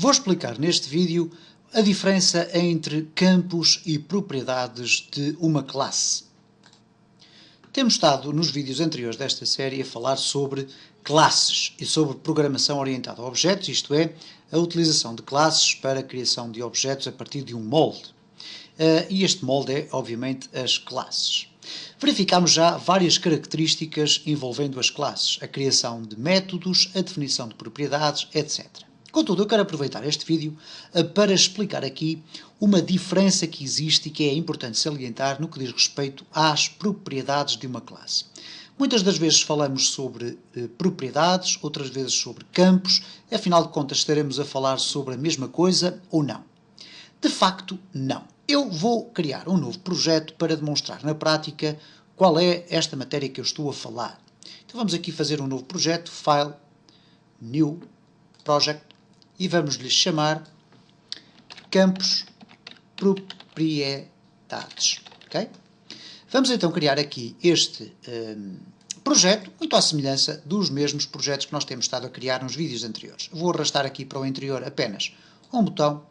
Vou explicar neste vídeo a diferença entre campos e propriedades de uma classe. Temos estado nos vídeos anteriores desta série a falar sobre classes e sobre programação orientada a objetos, isto é, a utilização de classes para a criação de objetos a partir de um molde. E este molde é, obviamente, as classes. Verificámos já várias características envolvendo as classes, a criação de métodos, a definição de propriedades, etc. Contudo, eu quero aproveitar este vídeo para explicar aqui uma diferença que existe e que é importante salientar no que diz respeito às propriedades de uma classe. Muitas das vezes falamos sobre propriedades, outras vezes sobre campos, afinal de contas estaremos a falar sobre a mesma coisa ou não? De facto, não. Eu vou criar um novo projeto para demonstrar na prática qual é esta matéria que eu estou a falar. Então vamos aqui fazer um novo projeto, File, New, Project, e vamos lhe chamar Campos Propriedades. Okay? Vamos então criar aqui este projeto, muito à semelhança dos mesmos projetos que nós temos estado a criar nos vídeos anteriores. Vou arrastar aqui para o interior apenas um botão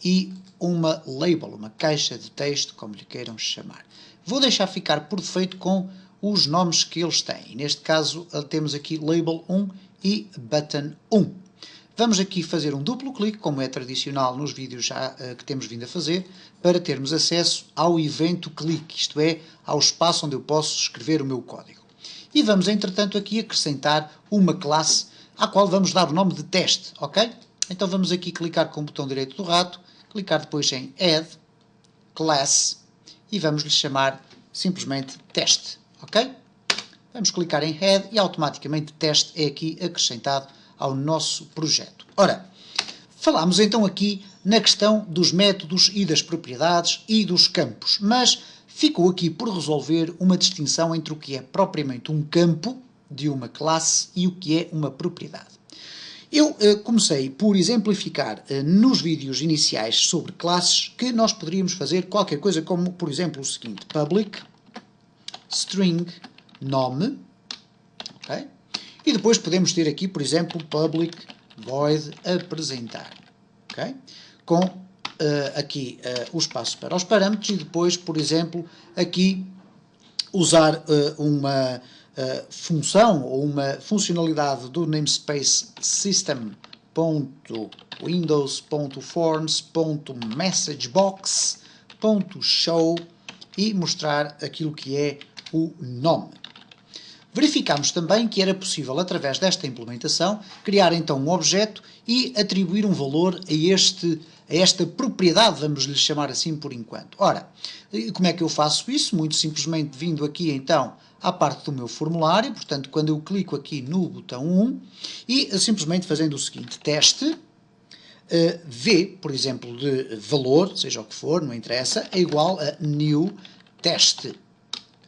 e uma label, uma caixa de texto, como lhe queiram chamar. Vou deixar ficar por defeito com os nomes que eles têm. Neste caso temos aqui label 1 e button 1. Vamos aqui fazer um duplo clique, como é tradicional nos vídeos já que temos vindo a fazer, para termos acesso ao evento clique, isto é, ao espaço onde eu posso escrever o meu código. E vamos, entretanto, aqui acrescentar uma classe à qual vamos dar o nome de teste, ok? Então vamos aqui clicar com o botão direito do rato, clicar depois em Add, Class, e vamos lhe chamar simplesmente teste, ok? Vamos clicar em Add e automaticamente teste é aqui acrescentado ao nosso projeto. Ora, falámos então aqui na questão dos métodos e das propriedades e dos campos, mas ficou aqui por resolver uma distinção entre o que é propriamente um campo de uma classe e o que é uma propriedade. Eu comecei por exemplificar nos vídeos iniciais sobre classes que nós poderíamos fazer qualquer coisa como, por exemplo, o seguinte: public string nome, ok? E depois podemos ter aqui, por exemplo, public void apresentar, ok? Com aqui o espaço para os parâmetros e depois, por exemplo, aqui usar uma função ou uma funcionalidade do namespace system.windows.forms.messagebox.show e mostrar aquilo que é o nome. Verificámos também que era possível, através desta implementação, criar então um objeto e atribuir um valor a esta propriedade, vamos lhe chamar assim por enquanto. Ora, como é que eu faço isso? Muito simplesmente vindo aqui então à parte do meu formulário, portanto, quando eu clico aqui no botão 1 e simplesmente fazendo o seguinte: teste, v, por exemplo, de valor, seja o que for, não interessa, é igual a new teste.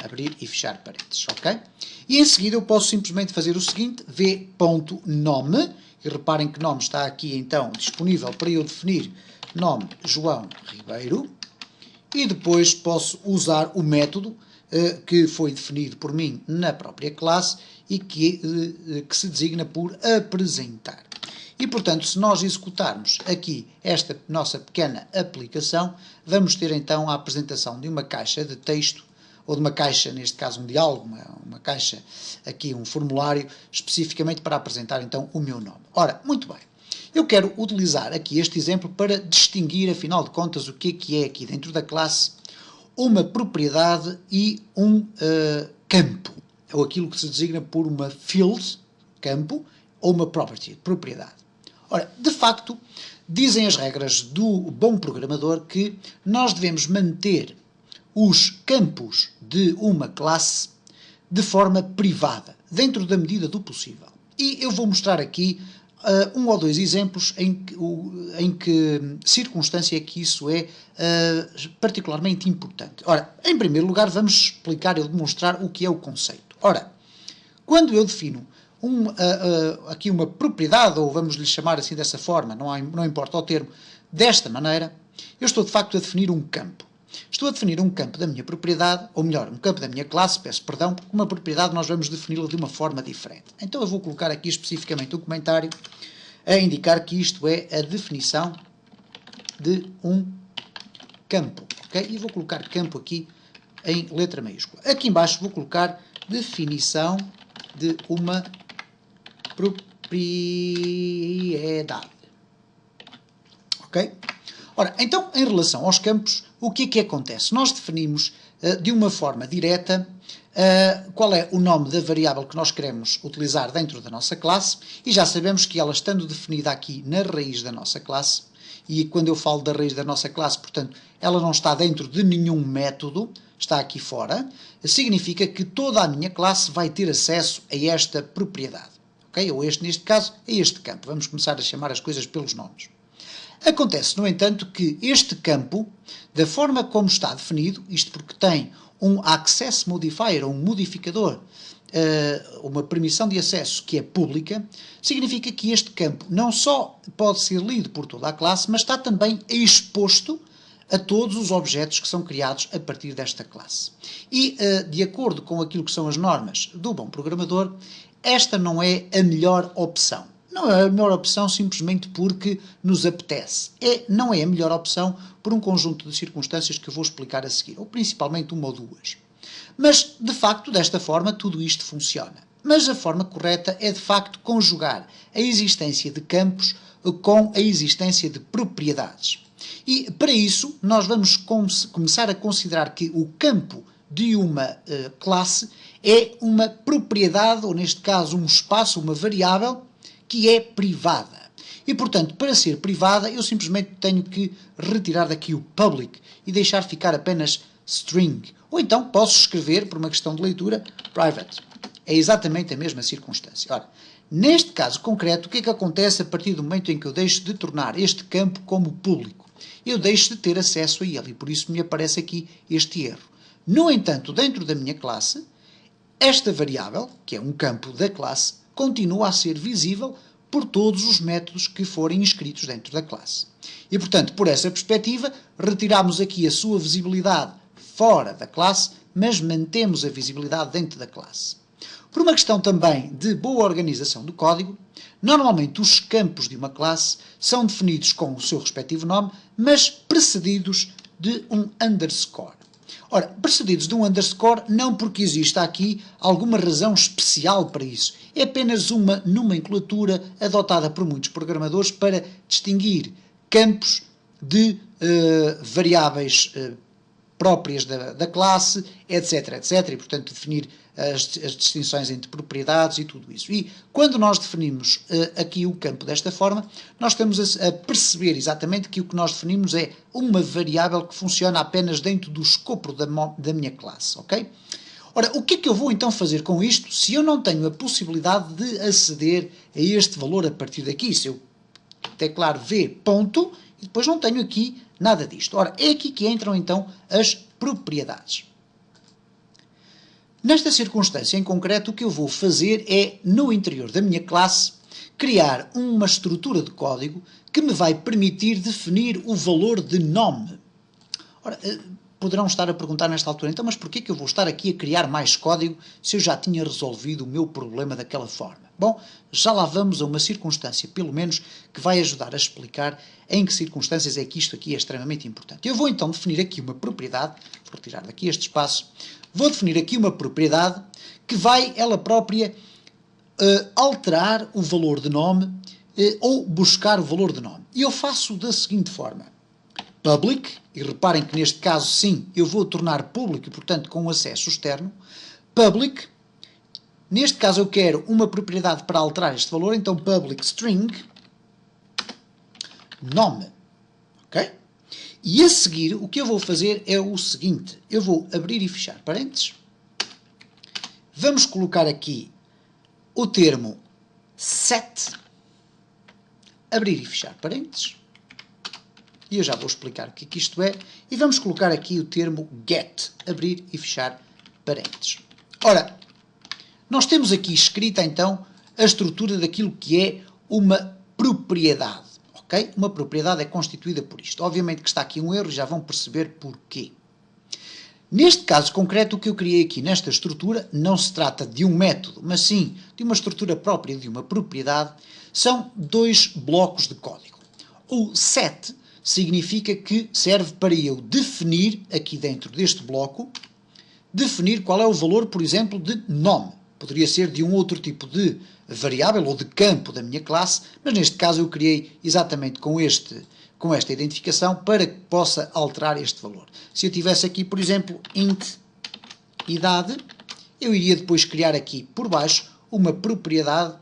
Abrir e fechar parênteses, ok? E em seguida eu posso simplesmente fazer o seguinte: v.nome, e reparem que nome está aqui então disponível para eu definir nome João Ribeiro, e depois posso usar o método que foi definido por mim na própria classe e que se designa por apresentar. E, portanto, se nós executarmos aqui esta nossa pequena aplicação, vamos ter então a apresentação de uma caixa de texto, ou de uma caixa, neste caso um diálogo, uma caixa, aqui um formulário, especificamente para apresentar então o meu nome. Ora, muito bem, eu quero utilizar aqui este exemplo para distinguir, afinal de contas, o que é aqui dentro da classe uma propriedade e um campo, ou aquilo que se designa por uma field, campo, ou uma property, propriedade. Ora, de facto, dizem as regras do bom programador que nós devemos manter os campos de uma classe de forma privada, dentro da medida do possível. E eu vou mostrar aqui um ou dois exemplos em que circunstância é que isso é particularmente importante. Ora, em primeiro lugar, vamos explicar e demonstrar o que é o conceito. Ora, quando eu defino aqui uma propriedade, ou vamos lhe chamar assim dessa forma, não importa o termo, desta maneira, eu estou de facto a definir um campo. Estou a definir um campo da minha propriedade, ou melhor, um campo da minha classe, peço perdão, porque uma propriedade nós vamos defini-la de uma forma diferente. Então eu vou colocar aqui especificamente um comentário a indicar que isto é a definição de um campo. Okay? E vou colocar campo aqui em letra maiúscula. Aqui embaixo vou colocar definição de uma propriedade. Ok? Ora, então, em relação aos campos, o que é que acontece? Nós definimos de uma forma direta qual é o nome da variável que nós queremos utilizar dentro da nossa classe e já sabemos que ela, estando definida aqui na raiz da nossa classe, e quando eu falo da raiz da nossa classe, portanto, ela não está dentro de nenhum método, está aqui fora, significa que toda a minha classe vai ter acesso a esta propriedade. Okay? Ou neste caso, a este campo. Vamos começar a chamar as coisas pelos nomes. Acontece, no entanto, que este campo, da forma como está definido, isto porque tem um access modifier, ou um modificador, uma permissão de acesso que é pública, significa que este campo não só pode ser lido por toda a classe, mas está também exposto a todos os objetos que são criados a partir desta classe. E, de acordo com aquilo que são as normas do bom programador, esta não é a melhor opção. Não é a melhor opção simplesmente porque nos apetece. Não é a melhor opção por um conjunto de circunstâncias que eu vou explicar a seguir, ou principalmente uma ou duas. Mas, de facto, desta forma, tudo isto funciona. Mas a forma correta é, de facto, conjugar a existência de campos com a existência de propriedades. E, para isso, nós vamos começar a considerar que o campo de uma classe é uma propriedade, ou neste caso um espaço, uma variável, que é privada. E, portanto, para ser privada, eu simplesmente tenho que retirar daqui o public e deixar ficar apenas string. Ou então posso escrever, por uma questão de leitura, private. É exatamente a mesma circunstância. Ora, neste caso concreto, o que é que acontece a partir do momento em que eu deixo de tornar este campo como público? Eu deixo de ter acesso a ele e por isso me aparece aqui este erro. No entanto, dentro da minha classe, esta variável, que é um campo da classe, continua a ser visível por todos os métodos que forem inscritos dentro da classe. E, portanto, por essa perspectiva, retiramos aqui a sua visibilidade fora da classe, mas mantemos a visibilidade dentro da classe. Por uma questão também de boa organização do código, normalmente os campos de uma classe são definidos com o seu respectivo nome, mas precedidos de um underscore. Ora, precedidos de um underscore não porque exista aqui alguma razão especial para isso. É apenas uma nomenclatura adotada por muitos programadores para distinguir campos de variáveis próprias da classe, etc, etc. E, portanto, definir as distinções entre propriedades e tudo isso. E quando nós definimos aqui o campo desta forma, nós estamos a perceber exatamente que o que nós definimos é uma variável que funciona apenas dentro do escopo da minha classe, ok? Ora, o que é que eu vou então fazer com isto se eu não tenho a possibilidade de aceder a este valor a partir daqui? Se eu teclar V ponto e depois não tenho aqui nada disto. Ora, é aqui que entram então as propriedades. Nesta circunstância em concreto, o que eu vou fazer é, no interior da minha classe, criar uma estrutura de código que me vai permitir definir o valor de nome. Ora, poderão estar a perguntar nesta altura, então, mas porquê que eu vou estar aqui a criar mais código se eu já tinha resolvido o meu problema daquela forma? Bom, já lá vamos a uma circunstância, pelo menos, que vai ajudar a explicar em que circunstâncias é que isto aqui é extremamente importante. Eu vou então definir aqui uma propriedade, vou retirar daqui este espaço, vou definir aqui uma propriedade que vai, ela própria, alterar o valor de nome ou buscar o valor de nome. E eu faço da seguinte forma. Public, e reparem que neste caso sim, eu vou tornar público, portanto com acesso externo, public, neste caso eu quero uma propriedade para alterar este valor, então public string, nome, ok? E a seguir, o que eu vou fazer é o seguinte, eu vou abrir e fechar parênteses, vamos colocar aqui o termo set, abrir e fechar parênteses, e eu já vou explicar o que é que isto é, e vamos colocar aqui o termo get, abrir e fechar parênteses. Ora, nós temos aqui escrita então a estrutura daquilo que é uma propriedade, ok? Uma propriedade é constituída por isto. Obviamente que está aqui um erro e já vão perceber porquê. Neste caso concreto, o que eu criei aqui nesta estrutura não se trata de um método, mas sim de uma estrutura própria de uma propriedade, são dois blocos de código. O set significa que serve para eu definir, aqui dentro deste bloco, definir qual é o valor, por exemplo, de nome. Poderia ser de um outro tipo de variável ou de campo da minha classe, mas neste caso eu criei exatamente com esta identificação para que possa alterar este valor. Se eu tivesse aqui, por exemplo, int idade, eu iria depois criar aqui por baixo uma propriedade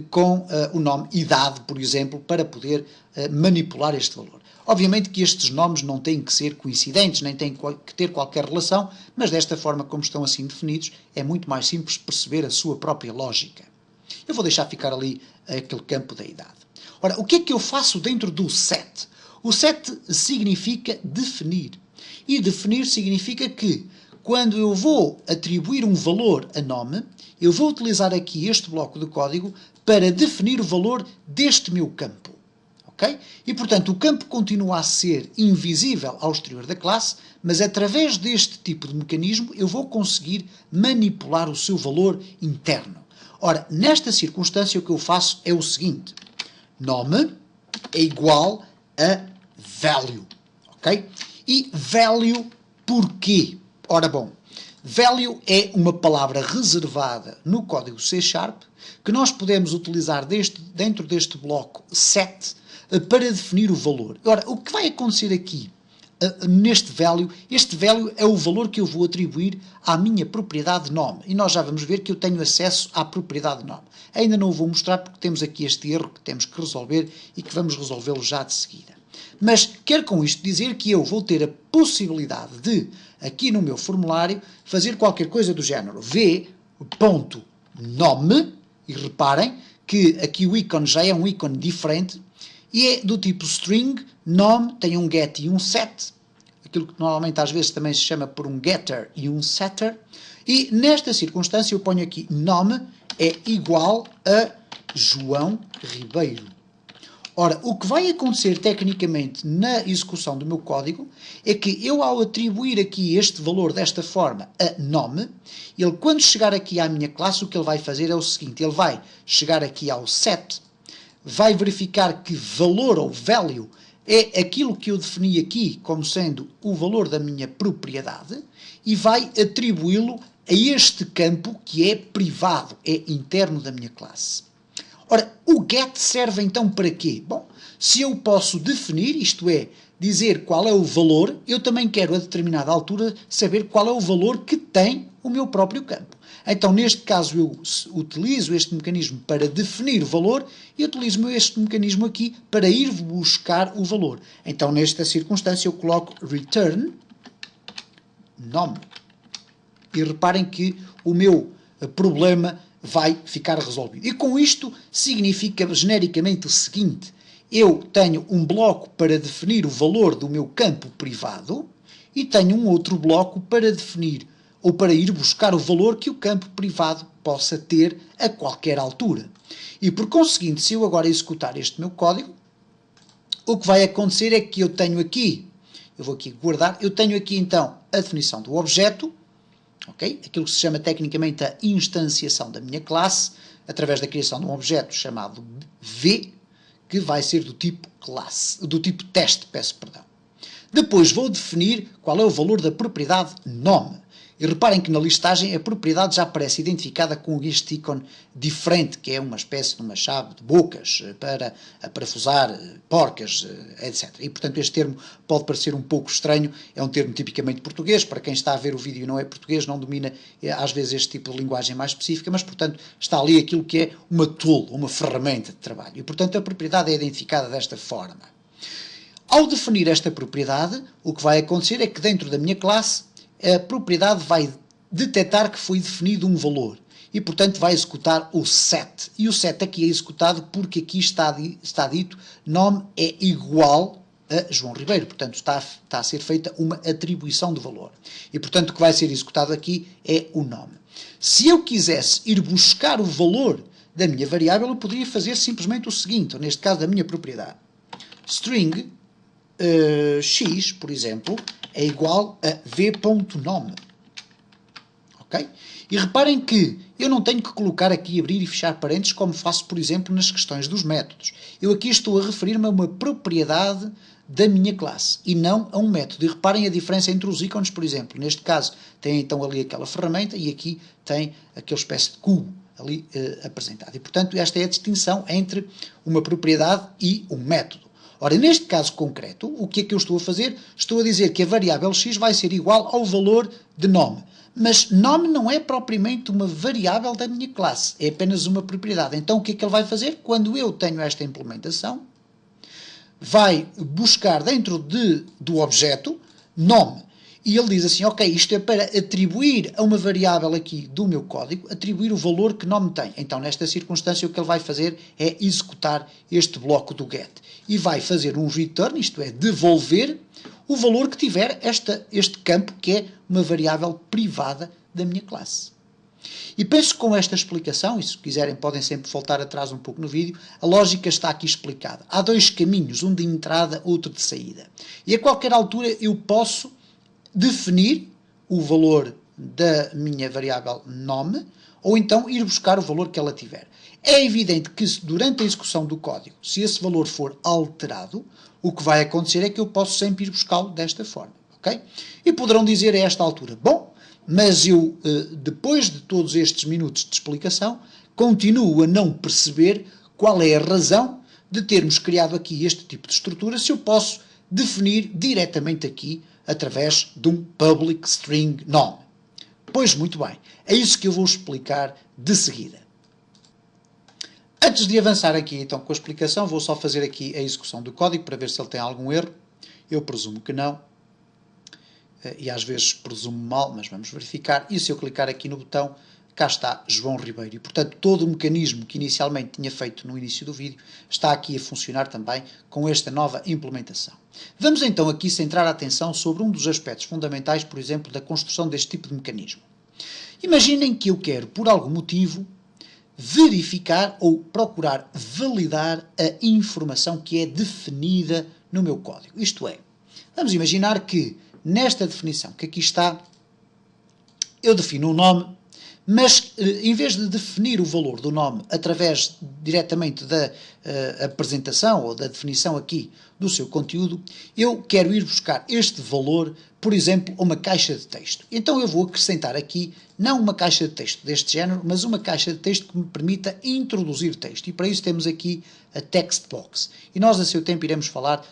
com o nome idade, por exemplo, para poder manipular este valor. Obviamente que estes nomes não têm que ser coincidentes, nem têm que ter qualquer relação, mas desta forma, como estão assim definidos, é muito mais simples perceber a sua própria lógica. Eu vou deixar ficar ali aquele campo da idade. Ora, o que é que eu faço dentro do set? O set significa definir. E definir significa que, quando eu vou atribuir um valor a nome, eu vou utilizar aqui este bloco de código para definir o valor deste meu campo. Okay? E, portanto, o campo continua a ser invisível ao exterior da classe, mas através deste tipo de mecanismo eu vou conseguir manipular o seu valor interno. Ora, nesta circunstância o que eu faço é o seguinte: nome é igual a value. Okay? E value porquê? Ora bom, value é uma palavra reservada no código C# que nós podemos utilizar dentro deste bloco set para definir o valor. Ora, o que vai acontecer aqui neste value, este value é o valor que eu vou atribuir à minha propriedade nome. E nós já vamos ver que eu tenho acesso à propriedade nome. Ainda não o vou mostrar porque temos aqui este erro que temos que resolver e que vamos resolvê-lo já de seguida. Mas quero com isto dizer que eu vou ter a possibilidade de, aqui no meu formulário, fazer qualquer coisa do género v.nome, e reparem que aqui o ícone já é um ícone diferente, e é do tipo string, nome, tem um get e um set, aquilo que normalmente às vezes também se chama por um getter e um setter, e nesta circunstância eu ponho aqui nome é igual a João Ribeiro. Ora, o que vai acontecer tecnicamente na execução do meu código é que eu, ao atribuir aqui este valor desta forma a nome, ele quando chegar aqui à minha classe, o que ele vai fazer é o seguinte: ele vai chegar aqui ao set, vai verificar que valor ou value é aquilo que eu defini aqui como sendo o valor da minha propriedade e vai atribuí-lo a este campo que é privado, é interno da minha classe. Ora, o get serve então para quê? Bom, se eu posso definir, isto é, dizer qual é o valor, eu também quero a determinada altura saber qual é o valor que tem o meu próprio campo. Então, neste caso, eu utilizo este mecanismo para definir o valor e utilizo este mecanismo aqui para ir buscar o valor. Então, nesta circunstância, eu coloco return nome. E reparem que o meu problema vai ficar resolvido. E com isto significa genericamente o seguinte: eu tenho um bloco para definir o valor do meu campo privado e tenho um outro bloco para definir ou para ir buscar o valor que o campo privado possa ter a qualquer altura. E por conseguinte, se eu agora executar este meu código, o que vai acontecer é que eu tenho aqui, eu vou aqui guardar, eu tenho aqui então a definição do objeto, okay? Aquilo que se chama tecnicamente a instanciação da minha classe, através da criação de um objeto chamado v, que vai ser do tipo classe, do tipo teste, peço perdão. Depois vou definir qual é o valor da propriedade nome. E reparem que na listagem a propriedade já aparece identificada com este ícone diferente, que é uma espécie de uma chave de bocas para parafusar porcas, etc. E, portanto, este termo pode parecer um pouco estranho, é um termo tipicamente português, para quem está a ver o vídeo e não é português, não domina às vezes este tipo de linguagem mais específica, mas, portanto, está ali aquilo que é uma tool, uma ferramenta de trabalho. E, portanto, a propriedade é identificada desta forma. Ao definir esta propriedade, o que vai acontecer é que dentro da minha classe a propriedade vai detectar que foi definido um valor e, portanto, vai executar o set. E o set aqui é executado porque aqui está dito nome é igual a João Ribeiro. Portanto, está a ser feita uma atribuição de valor. E, portanto, o que vai ser executado aqui é o nome. Se eu quisesse ir buscar o valor da minha variável, eu poderia fazer simplesmente o seguinte, neste caso da minha propriedade. String x, por exemplo, é igual a v.nome. ok? E reparem que eu não tenho que colocar aqui, abrir e fechar parênteses, como faço, por exemplo, nas questões dos métodos. Eu aqui estou a referir-me a uma propriedade da minha classe e não a um método. E reparem a diferença entre os ícones, por exemplo. Neste caso, tem então ali aquela ferramenta e aqui tem aquele espécie de cubo ali apresentado. E, portanto, esta é a distinção entre uma propriedade e um método. Ora, neste caso concreto, o que é que eu estou a fazer? Estou a dizer que a variável x vai ser igual ao valor de nome. Mas nome não é propriamente uma variável da minha classe, é apenas uma propriedade. Então, o que é que ele vai fazer? Quando eu tenho esta implementação, vai buscar dentro do objeto nome. E ele diz assim, ok, isto é para atribuir a uma variável aqui do meu código, atribuir o valor que nome tem. Então, nesta circunstância, o que ele vai fazer é executar este bloco do get. E vai fazer um return, isto é, devolver o valor que tiver este campo, que é uma variável privada da minha classe. E penso que com esta explicação, e se quiserem podem sempre voltar atrás um pouco no vídeo, a lógica está aqui explicada. Há dois caminhos, um de entrada, outro de saída. E a qualquer altura eu posso definir o valor da minha variável nome, ou então ir buscar o valor que ela tiver. É evidente que durante a execução do código, se esse valor for alterado, o que vai acontecer é que eu posso sempre ir buscá-lo desta forma, ok? E poderão dizer a esta altura, bom, mas eu, depois de todos estes minutos de explicação, continuo a não perceber qual é a razão de termos criado aqui este tipo de estrutura se eu posso definir diretamente aqui através de um public string nome. Pois muito bem, é isso que eu vou explicar de seguida. Antes de avançar aqui então com a explicação, vou só fazer aqui a execução do código para ver se ele tem algum erro. Eu presumo que não. E às vezes presumo mal, mas vamos verificar. E se eu clicar aqui no botão, cá está João Ribeiro. E, portanto, todo o mecanismo que inicialmente tinha feito no início do vídeo está aqui a funcionar também com esta nova implementação. Vamos então aqui centrar a atenção sobre um dos aspectos fundamentais, por exemplo, da construção deste tipo de mecanismo. Imaginem que eu quero, por algum motivo, verificar ou procurar validar a informação que é definida no meu código. Isto é, vamos imaginar que nesta definição que aqui está, eu defino um nome, mas em vez de definir o valor do nome através diretamente da apresentação ou da definição aqui do seu conteúdo, eu quero ir buscar este valor, por exemplo, a uma caixa de texto. Então eu vou acrescentar aqui, não uma caixa de texto deste género, mas uma caixa de texto que me permita introduzir texto. E para isso temos aqui a text box. E nós a seu tempo iremos falar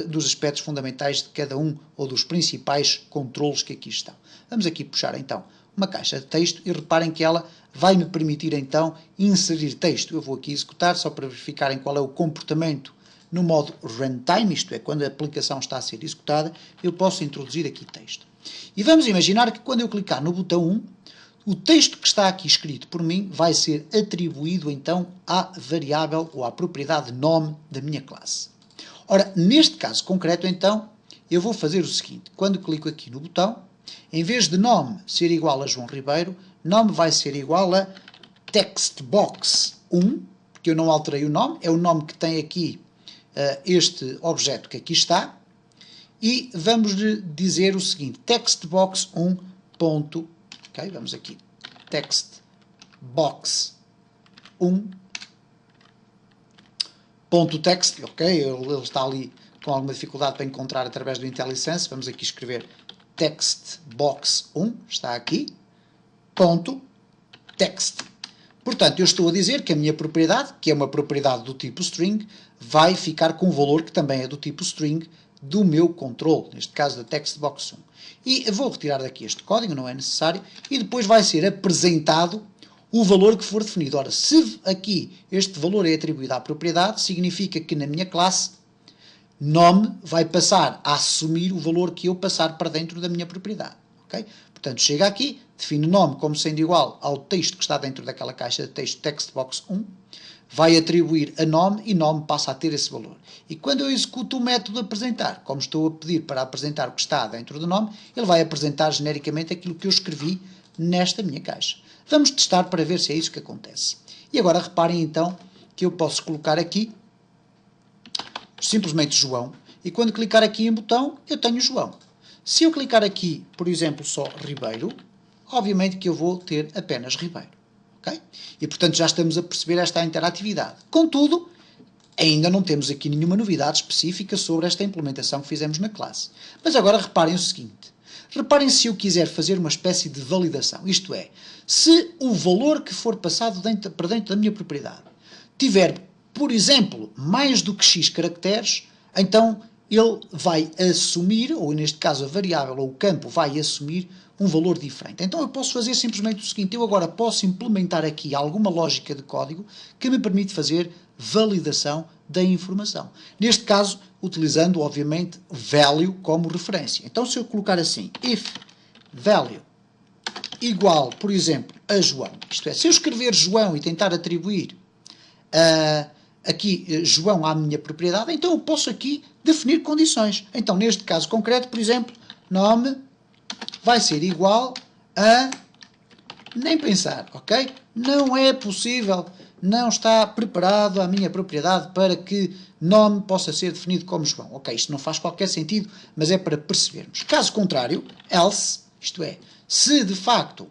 dos aspectos fundamentais de cada um ou dos principais controlos que aqui estão. Vamos aqui puxar então uma caixa de texto e reparem que ela vai me permitir então inserir texto. Eu vou aqui executar só para verificarem qual é o comportamento no modo runtime, isto é, quando a aplicação está a ser executada, eu posso introduzir aqui texto. E vamos imaginar que quando eu clicar no botão 1, o texto que está aqui escrito por mim vai ser atribuído então à variável ou à propriedade nome da minha classe. Ora, neste caso concreto então, eu vou fazer o seguinte, quando clico aqui no botão, em vez de nome ser igual a João Ribeiro, nome vai ser igual a textbox1, porque eu não alterei o nome, é o nome que tem aqui este objeto que aqui está, e vamos lhe dizer o seguinte, textbox1. Ok, vamos aqui, textbox1.text, ok, ele está ali com alguma dificuldade para encontrar através do IntelliSense, vamos aqui escrever textbox1, está aqui, ponto, text. Portanto, eu estou a dizer que a minha propriedade, que é uma propriedade do tipo string, vai ficar com um valor que também é do tipo string do meu controle, neste caso da textbox1. E vou retirar daqui este código, não é necessário, e depois vai ser apresentado o valor que for definido. Ora, se aqui este valor é atribuído à propriedade, significa que na minha classe nome vai passar a assumir o valor que eu passar para dentro da minha propriedade. Okay? Portanto, chega aqui, define o nome como sendo igual ao texto que está dentro daquela caixa de texto textbox1, vai atribuir a nome e nome passa a ter esse valor. E quando eu executo o método apresentar, como estou a pedir para apresentar o que está dentro do nome, ele vai apresentar genericamente aquilo que eu escrevi nesta minha caixa. Vamos testar para ver se é isso que acontece. E agora reparem então que eu posso colocar aqui simplesmente João, e quando clicar aqui em botão, eu tenho João. Se eu clicar aqui, por exemplo, só Ribeiro, obviamente que eu vou ter apenas Ribeiro. Okay? E, portanto, já estamos a perceber esta interatividade. Contudo, ainda não temos aqui nenhuma novidade específica sobre esta implementação que fizemos na classe. Mas agora reparem o seguinte. Reparem se eu quiser fazer uma espécie de validação. Isto é, se o valor que for passado para dentro da minha propriedade tiver, por exemplo, mais do que x caracteres, então ele vai assumir, ou neste caso a variável ou o campo vai assumir um valor diferente. Então eu posso fazer simplesmente o seguinte, eu agora posso implementar aqui alguma lógica de código que me permite fazer validação da informação. Neste caso, utilizando, obviamente, value como referência. Então se eu colocar assim, if value igual, por exemplo, a João, isto é, se eu escrever João e tentar atribuir aqui João à minha propriedade, então eu posso aqui definir condições. Então, neste caso concreto, por exemplo, nome vai ser igual a nem pensar, ok? Não é possível, não está preparado a minha propriedade para que nome possa ser definido como João. Ok, isto não faz qualquer sentido, mas é para percebermos. Caso contrário, else, isto é, se de facto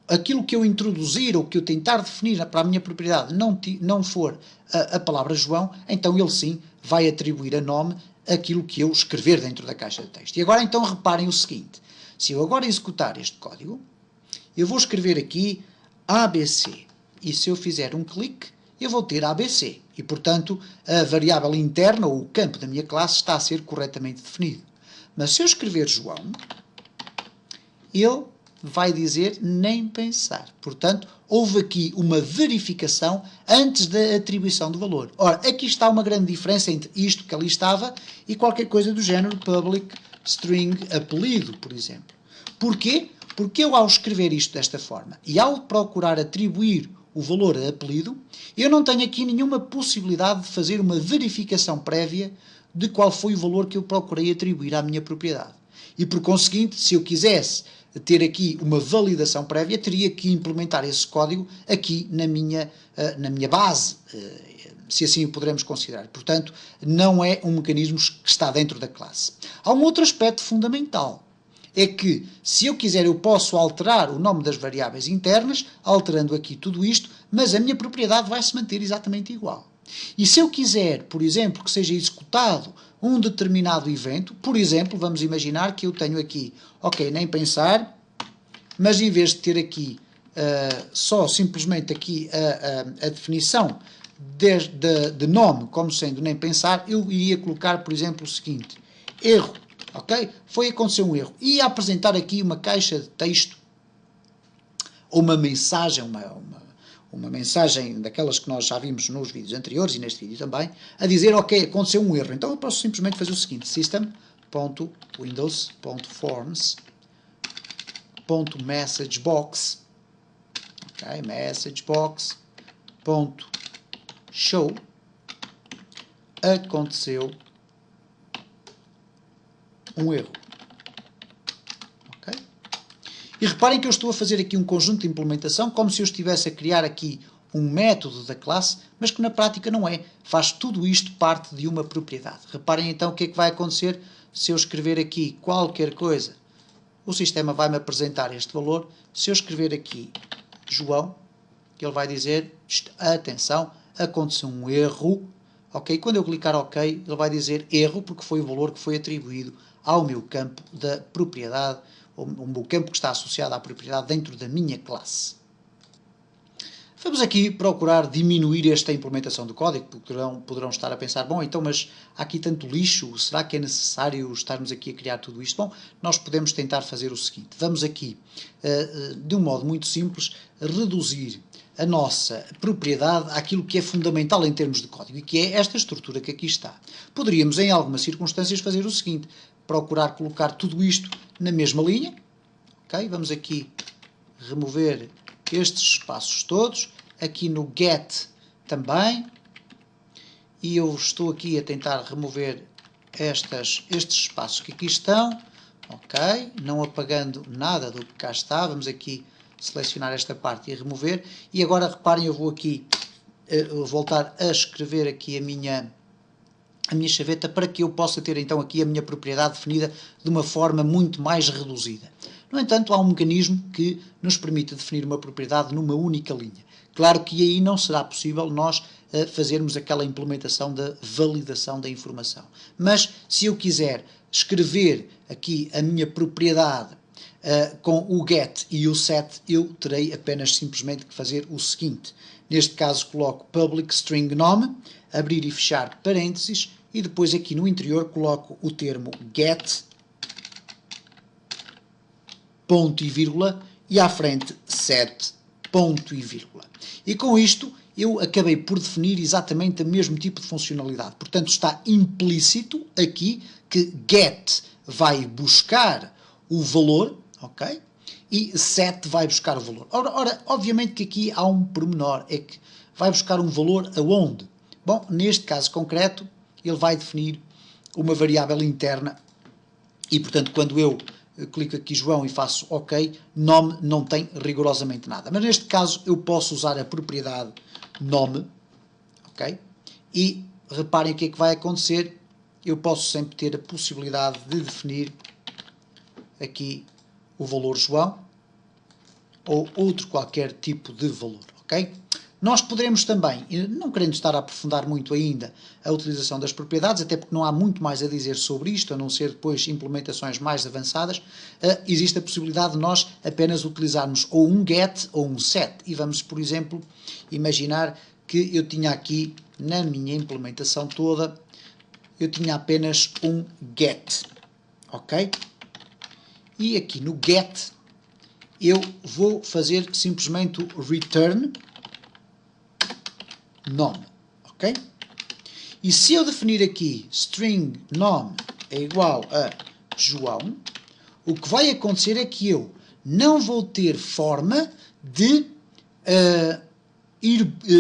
aquilo que eu introduzir ou que eu tentar definir para a minha propriedade não for a palavra João, então ele sim vai atribuir a nome aquilo que eu escrever dentro da caixa de texto. E agora então reparem o seguinte, se eu agora executar este código, eu vou escrever aqui ABC, e se eu fizer um clique, eu vou ter ABC, e portanto a variável interna ou o campo da minha classe está a ser corretamente definido. Mas se eu escrever João, ele vai dizer nem pensar. Portanto, houve aqui uma verificação antes da atribuição do valor. Ora, aqui está uma grande diferença entre isto que ali estava e qualquer coisa do género public string apelido, por exemplo. Porquê? Porque eu, ao escrever isto desta forma e ao procurar atribuir o valor a apelido, eu não tenho aqui nenhuma possibilidade de fazer uma verificação prévia de qual foi o valor que eu procurei atribuir à minha propriedade. E, por conseguinte, se eu quisesse ter aqui uma validação prévia, teria que implementar esse código aqui na minha base, se assim o poderemos considerar. Portanto, não é um mecanismo que está dentro da classe. Há um outro aspecto fundamental, é que, se eu quiser, eu posso alterar o nome das variáveis internas, alterando aqui tudo isto, mas a minha propriedade vai se manter exatamente igual. E se eu quiser, por exemplo, que seja executado um determinado evento, por exemplo, vamos imaginar que eu tenho aqui, ok, nem pensar, mas em vez de ter aqui só simplesmente aqui a definição de nome como sendo nem pensar, eu iria colocar, por exemplo, o seguinte, erro, ok? Acontecer um erro. E apresentar aqui uma caixa de texto, ou uma mensagem, uma mensagem daquelas que nós já vimos nos vídeos anteriores e neste vídeo também, a dizer, ok, aconteceu um erro. Então eu posso simplesmente fazer o seguinte, system.windows.forms.messagebox, ok, messagebox.show, aconteceu um erro. Ok? E reparem que eu estou a fazer aqui um conjunto de implementação como se eu estivesse a criar aqui um método da classe, mas que na prática não é. Faz tudo isto parte de uma propriedade. Reparem então o que é que vai acontecer se eu escrever aqui qualquer coisa. O sistema vai-me apresentar este valor. Se eu escrever aqui João, ele vai dizer, atenção, aconteceu um erro. Ok? Quando eu clicar OK, ele vai dizer erro, porque foi o valor que foi atribuído ao meu campo da propriedade, ou o meu campo que está associado à propriedade dentro da minha classe. Vamos aqui procurar diminuir esta implementação do código, porque poderão estar a pensar, bom, então, mas há aqui tanto lixo, será que é necessário estarmos aqui a criar tudo isto? Bom, nós podemos tentar fazer o seguinte, vamos aqui, de um modo muito simples, reduzir a nossa propriedade àquilo que é fundamental em termos de código, e que é esta estrutura que aqui está. Poderíamos, em algumas circunstâncias, fazer o seguinte, procurar colocar tudo isto na mesma linha, ok? Vamos aqui remover estes espaços todos, aqui no get também, e eu estou aqui a tentar remover estes espaços que aqui estão, ok, não apagando nada do que cá está, vamos aqui selecionar esta parte e remover, e agora reparem, eu vou aqui voltar a escrever aqui a minha chaveta para que eu possa ter então aqui a minha propriedade definida de uma forma muito mais reduzida. No entanto, há um mecanismo que nos permite definir uma propriedade numa única linha. Claro que aí não será possível nós fazermos aquela implementação da validação da informação. Mas se eu quiser escrever aqui a minha propriedade com o get e o set, eu terei apenas simplesmente que fazer o seguinte. Neste caso coloco public string nome, abrir e fechar parênteses, e depois aqui no interior coloco o termo get, ponto e vírgula, e à frente set, ponto e vírgula. E com isto eu acabei por definir exatamente o mesmo tipo de funcionalidade. Portanto, está implícito aqui que get vai buscar o valor, ok? E set vai buscar o valor. Ora, obviamente que aqui há um pormenor, é que vai buscar um valor aonde? Bom, neste caso concreto, ele vai definir uma variável interna e, portanto, quando eu clico aqui João e faço OK, nome não tem rigorosamente nada. Mas neste caso eu posso usar a propriedade nome, ok? E reparem o que é que vai acontecer. Eu posso sempre ter a possibilidade de definir aqui o valor João ou outro qualquer tipo de valor, ok? Nós poderemos também, não querendo estar a aprofundar muito ainda a utilização das propriedades, até porque não há muito mais a dizer sobre isto, a não ser depois implementações mais avançadas, existe a possibilidade de nós apenas utilizarmos ou um get ou um set. E vamos, por exemplo, imaginar que eu tinha aqui, na minha implementação toda, eu tinha apenas um get, ok? E aqui no get, eu vou fazer simplesmente o return nome, ok? E se eu definir aqui string nome é igual a João, o que vai acontecer é que eu não vou ter forma de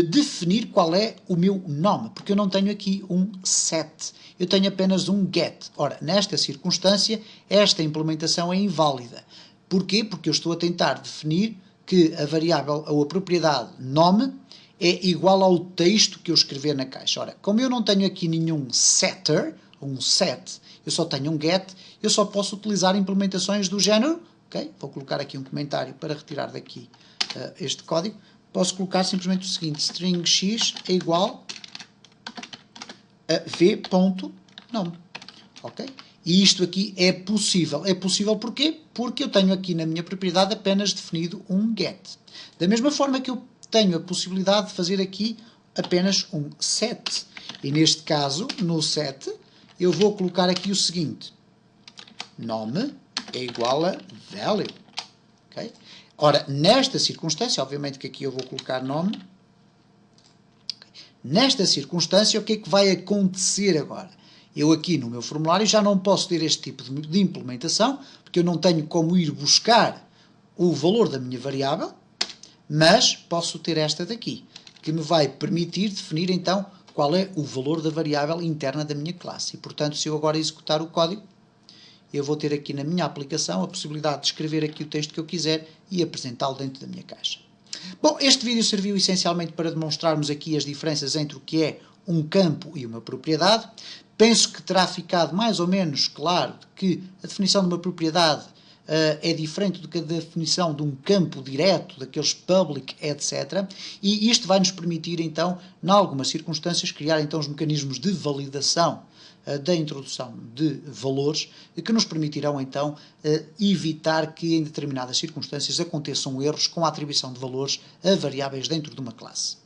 definir qual é o meu nome, porque eu não tenho aqui um set, eu tenho apenas um get. Ora, nesta circunstância, esta implementação é inválida. Porquê? Porque eu estou a tentar definir que a variável ou a propriedade nome é igual ao texto que eu escrever na caixa. Ora, como eu não tenho aqui nenhum setter, um set, eu só tenho um get, eu só posso utilizar implementações do género, ok? Vou colocar aqui um comentário para retirar daqui este código. Posso colocar simplesmente o seguinte, string x é igual a v.nome, ok? E isto aqui é possível. É possível porquê? Porque eu tenho aqui na minha propriedade apenas definido um get. Da mesma forma que eu tenho a possibilidade de fazer aqui apenas um set. E neste caso, no set, eu vou colocar aqui o seguinte. Nome é igual a value. Okay? Ora, nesta circunstância, obviamente que aqui eu vou colocar nome. Nesta circunstância, o que é que vai acontecer agora? Eu aqui no meu formulário já não posso ter este tipo de implementação, porque eu não tenho como ir buscar o valor da minha variável, mas posso ter esta daqui, que me vai permitir definir então qual é o valor da variável interna da minha classe. E, portanto, se eu agora executar o código, eu vou ter aqui na minha aplicação a possibilidade de escrever aqui o texto que eu quiser e apresentá-lo dentro da minha caixa. Bom, este vídeo serviu essencialmente para demonstrarmos aqui as diferenças entre o que é um campo e uma propriedade. Penso que terá ficado mais ou menos claro que a definição de uma propriedade é diferente do que a definição de um campo direto, daqueles public, etc. E isto vai nos permitir, então, em algumas circunstâncias, criar então os mecanismos de validação da introdução de valores que nos permitirão, então, evitar que em determinadas circunstâncias aconteçam erros com a atribuição de valores a variáveis dentro de uma classe.